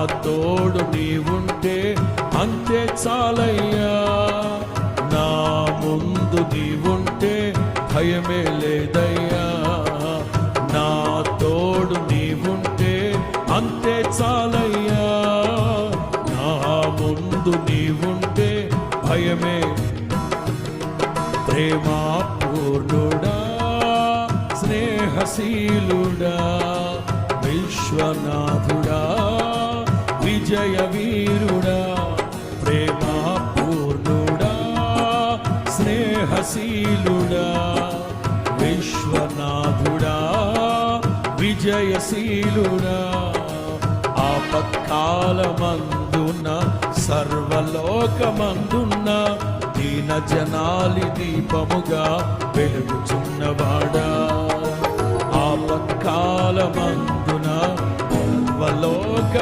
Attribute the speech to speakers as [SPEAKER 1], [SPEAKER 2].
[SPEAKER 1] తోడు నీవుంటే అంతే చాలయ్యా. నా ముందు నీవుంటే భయమే లేదయ్యా. నా తోడు నీవుంటే అంతే చాలయ్యా. నా ముందు నీవుంటే భయమే. ప్రేమా పూర్ణుడా, స్నేహశీలుడా, విశ్వనాథుడా, విజయ వీరుడా. ప్రేమా పూర్ణుడా, స్నేహశీలుడా, విశ్వనాథుడా, విజయశీలుడా. ఆపత్కాలమందున సర్వలోకమందున్న దీన జనాలి దీపముగా వెలుగుచున్నవాడా. ఆపత్కాలమందున సర్వలోకమందున్న